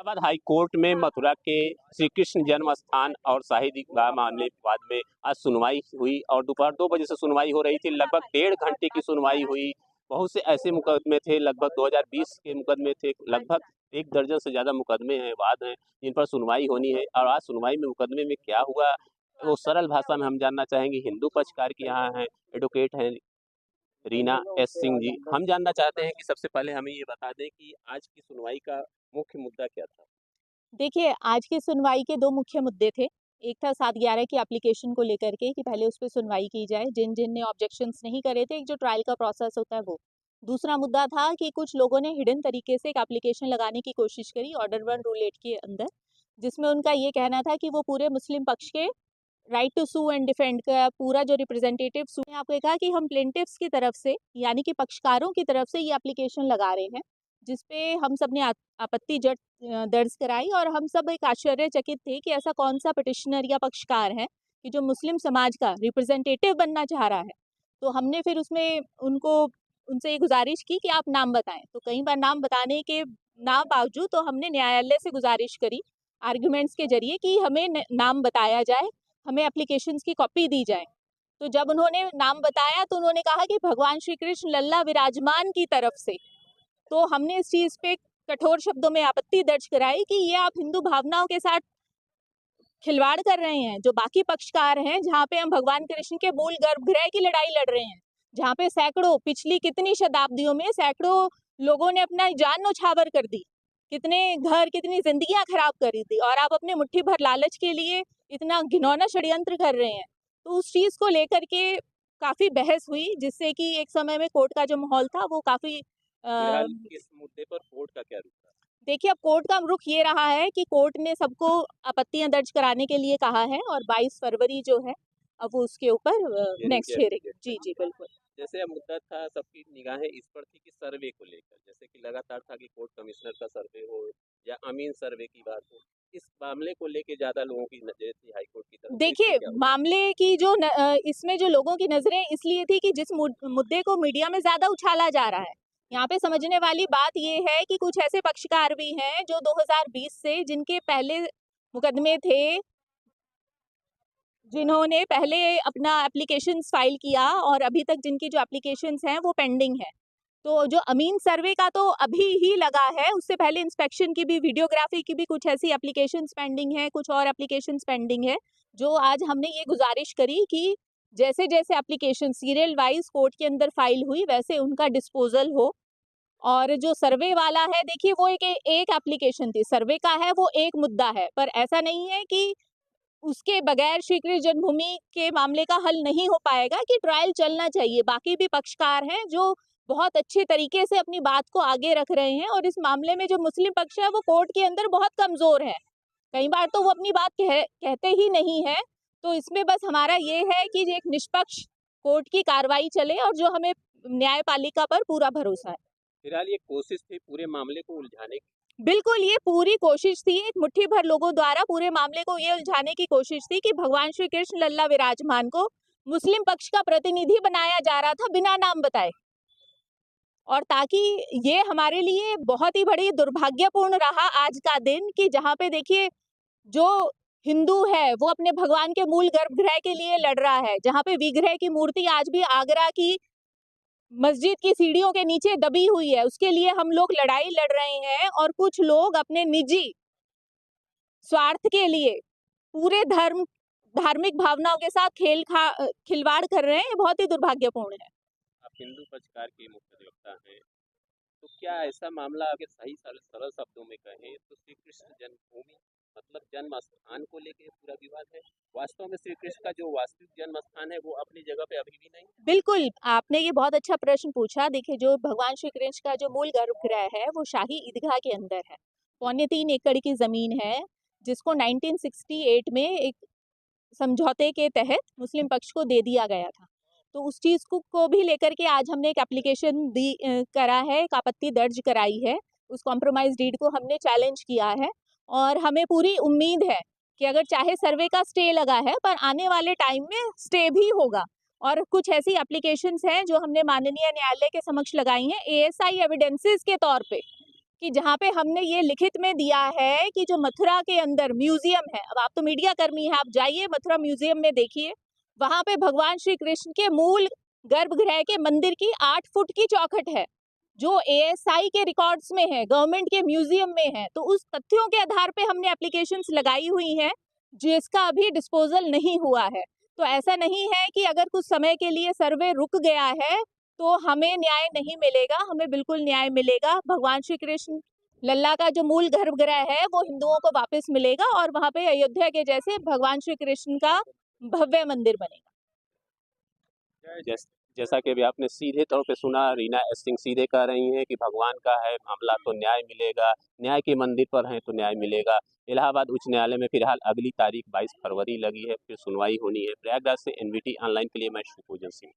Allahabad high court में मथुरा के श्री कृष्ण जन्म स्थान और शाही विवाह मामले विवाद में आज सुनवाई हुई और दोपहर 2 बजे से सुनवाई हो रही थी। लगभग 1.5 घंटे की सुनवाई हुई। बहुत से ऐसे मुकदमे थे, लगभग 2020 के मुकदमे थे, लगभग 1 दर्जन से ज्यादा मुकदमे हैं, वाद हैं, जिन पर सुनवाई होनी है। और आज सुनवाई में मुकदमे में क्या हुआ वो सरल भाषा में हम जानना चाहेंगे। हिंदू पक्षकार की यहाँ है, एडवोकेट हैं रीना एस सिंह जी। हम जानना चाहते हैं कि सबसे पहले हमें ये बता दें कि आज की सुनवाई का मुख्य मुद्दा क्या था। देखिए, आज की सुनवाई के 2 मुख्य मुद्दे थे। एक था 7/11 की एप्लीकेशन को लेकर के कि पहले उस पे सुनवाई की जाए, जिन-जिन ने ऑब्जेक्शंस नहीं करे थे, एक जो ट्रायल का प्रोसेस होता है वो। दूसरा मुद्दा था कि कुछ लोगों ने हिडन तरीके से एक एप्लीकेशन लगाने की कोशिश करी ऑर्डर 1 रूल 8 के अंदर, जिसमें उनका ये कहना था कि वो पूरे मुस्लिम पक्ष के right to sue and defend का पूरा जो रिप्रेजेंटेटिव सू ने आपको कहा कि हम प्लेंटिफ्स की तरफ से यानी कि पक्षकारों की तरफ से ये एप्लीकेशन लगा रहे हैं, जिसपे हम सब ने आपत्ति दर्ज कराई और हम सब एक आश्चर्यचकित थे कि ऐसा कौन सा पिटिशनर या पक्षकार है कि जो मुस्लिम समाज का रिप्रेजेंटेटिव बनना चाह रहा है। तो हमने फिर उसमें उनसे ये गुजारिश की कि आप नाम बताएं। तो कई बार नाम बताने के ना बावजूद तो हमने न्यायालय से गुजारिश करी आर्ग्यूमेंट्स के जरिए कि हमें नाम बताया जाए, हमें एप्लीकेशंस की कॉपी दी जाए। तो जब उन्होंने नाम बताया तो उन्होंने कहा कि भगवान श्री कृष्ण लल्ला विराजमान की तरफ से। तो हमने इस चीज पे कठोर शब्दों में आपत्ति दर्ज कराई कि ये आप हिंदू भावनाओं के साथ खिलवाड़ कर रहे हैं। जो बाकी पक्षकार हैं, जहाँ पे हम भगवान कृष्ण के मूल गर्भगृह की लड़ाई लड़ रहे हैं, जहाँ पे सैकड़ों पिछली कितनी शताब्दियों में सैकड़ों लोगों ने अपना जान न्यौछावर कर दी, कितने घर कितनी जिंदगियां खराब कर दी, और आप अपने मुट्ठी भर लालच के लिए इतना घिनौना षड्यंत्र कर रहे हैं। तो उस चीज को लेकर के काफी बहस हुई, जिससे कि एक समय में कोर्ट का जो माहौल था वो काफी फिलहाल इस मुद्दे पर कोर्ट का क्या रुख है? देखिए, अब कोर्ट का रुख ये रहा है कि कोर्ट ने सबको आपत्तियां दर्ज कराने के लिए कहा है और 22 फरवरी जो है अब वो उसके ऊपर नेक्स्ट हियरिंग। जी जी बिल्कुल। जैसे अब मुद्दा था, सबकी निगाहें इस पर थी कि सर्वे को लेकर, जैसे कि लगातार था कि कोर्ट कमिश्नर का सर्वे हो या अमीन सर्वे की बात हो, इस मामले को लेकर ज्यादा लोगों की नजर थी हाईकोर्ट की तरफ। देखिए, मामले की जो इसमें जो लोगों की नजरें इसलिए थी कि जिस मुद्दे को मीडिया में ज्यादा उछाला जा रहा है, यहाँ पे समझने वाली बात ये है कि कुछ ऐसे पक्षकार भी हैं जो 2020 से जिनके पहले मुकदमे थे, जिन्होंने पहले अपना एप्लीकेशन फाइल किया और अभी तक जिनकी जो एप्लीकेशंस हैं वो पेंडिंग है। तो जो अमीन सर्वे का तो अभी ही लगा है, उससे पहले इंस्पेक्शन की भी, वीडियोग्राफी की भी कुछ ऐसी एप्लीकेशंस पेंडिंग है, कुछ और एप्लीकेशंस पेंडिंग है। जो आज हमने ये गुजारिश करी कि जैसे जैसे एप्लीकेशन सीरियल वाइज कोर्ट के अंदर फाइल हुई वैसे उनका डिस्पोजल हो। और जो सर्वे वाला है, देखिए वो एक एप्लीकेशन थी, सर्वे का है वो एक मुद्दा है, पर ऐसा नहीं है कि उसके बगैर श्री कृष्ण जन्मभूमि के मामले का हल नहीं हो पाएगा, कि ट्रायल चलना चाहिए। बाकी भी पक्षकार हैं जो बहुत अच्छे तरीके से अपनी बात को आगे रख रहे हैं, और इस मामले में जो मुस्लिम पक्ष है वो कोर्ट के अंदर बहुत कमजोर है, कई बार तो वो अपनी बात कहते ही नहीं है। तो इसमें बस हमारा ये है कि एक निष्पक्ष कोर्ट की कार्रवाई चले और जो हमें न्यायपालिका पर पूरा भरोसा है। फिलहाल ये कोशिश थी पूरे मामले को उलझाने की। बिल्कुल, ये पूरी कोशिश थी, एक मुट्ठी भर लोगों द्वारा पूरे मामले को ये उलझाने की कोशिश थी कि भगवान श्री कृष्ण लल्ला विराजमान को मुस्लिम पक्ष का प्रतिनिधि बनाया जा रहा था बिना नाम बताए। और ताकि ये हमारे लिए बहुत ही बड़ी दुर्भाग्यपूर्ण रहा आज का दिन कि जहाँ पे देखिए जो हिंदू है वो अपने भगवान के मूल गर्भगृह के लिए लड़ रहा है, जहाँ पे विग्रह की मूर्ति आज भी आगरा की मस्जिद की सीढ़ियों के नीचे दबी हुई है, उसके लिए हम लोग लड़ाई लड़ रहे हैं, और कुछ लोग अपने निजी स्वार्थ के लिए पूरे धार्मिक भावनाओं के साथ खिलवाड़ कर रहे हैं। ये बहुत ही दुर्भाग्यपूर्ण है। आप हिंदू पक्षकार के मुख्य अधिवक्ता हैं, तो क्या ऐसा मामला अगर सही सरल शब्दों में कहें तो श्री कृष्ण जन्मभूमि मतलब जन्म स्थान को लेकर पूरा विवाद है? वास्तव में श्री कृष्ण का जो वास्तविक जन्म स्थान है वो अपनी जगह पे अभी भी नहीं है। बिल्कुल, आपने ये बहुत अच्छा प्रश्न पूछा। देखिए, जो भगवान श्री कृष्ण का जो मूल गर्भगृह है वो शाही ईदगाह के अंदर है, 3.25 एकड़ की जमीन है, जिसको 1968 में एक समझौते के तहत मुस्लिम पक्ष को दे दिया गया था। तो उस चीज को भी लेकर के आज हमने एक एप्लीकेशन करा है, एक आपत्ति दर्ज कराई है, उस कॉम्प्रोमाइज डीड को हमने चैलेंज किया है, और हमें पूरी उम्मीद है कि अगर चाहे सर्वे का स्टे लगा है पर आने वाले टाइम में स्टे भी होगा। और कुछ ऐसी एप्लीकेशंस हैं जो हमने माननीय न्यायालय के समक्ष लगाई हैं एएसआई एविडेंसेस के तौर पे, कि जहाँ पे हमने ये लिखित में दिया है कि जो मथुरा के अंदर म्यूजियम है, अब आप तो मीडिया कर्मी हैं, आप जाइए मथुरा म्यूजियम में देखिए, वहां पे भगवान श्री कृष्ण के मूल गर्भगृह के मंदिर की 8 फुट की चौखट है, जो एएसआई के रिकॉर्ड्स में है, गवर्नमेंट के म्यूजियम में है। तो उस तथ्यों के आधार पे हमने एप्लीकेशंस लगाई हुई हैं, जिसका अभी डिस्पोजल नहीं हुआ है। तो ऐसा नहीं है कि अगर कुछ समय के लिए सर्वे रुक गया है तो हमें न्याय नहीं मिलेगा, हमें बिल्कुल न्याय मिलेगा। भगवान श्री कृष्ण लल्ला का जो मूल गर्भगृह है वो हिंदुओं को वापस मिलेगा और वहां पे अयोध्या के जैसे भगवान श्री कृष्ण का भव्य मंदिर बनेगा। जैसा कि अभी आपने सीधे तौर पे सुना, रीना एस सिंह सीधे कह रही हैं कि भगवान का है मामला तो न्याय मिलेगा, न्याय के मंदिर पर हैं तो न्याय मिलेगा। इलाहाबाद उच्च न्यायालय में फिलहाल अगली तारीख 22 फरवरी लगी है, फिर सुनवाई होनी है। प्रयागराज से एनवीटी ऑनलाइन के लिए मैं शिवपूजन सिंह।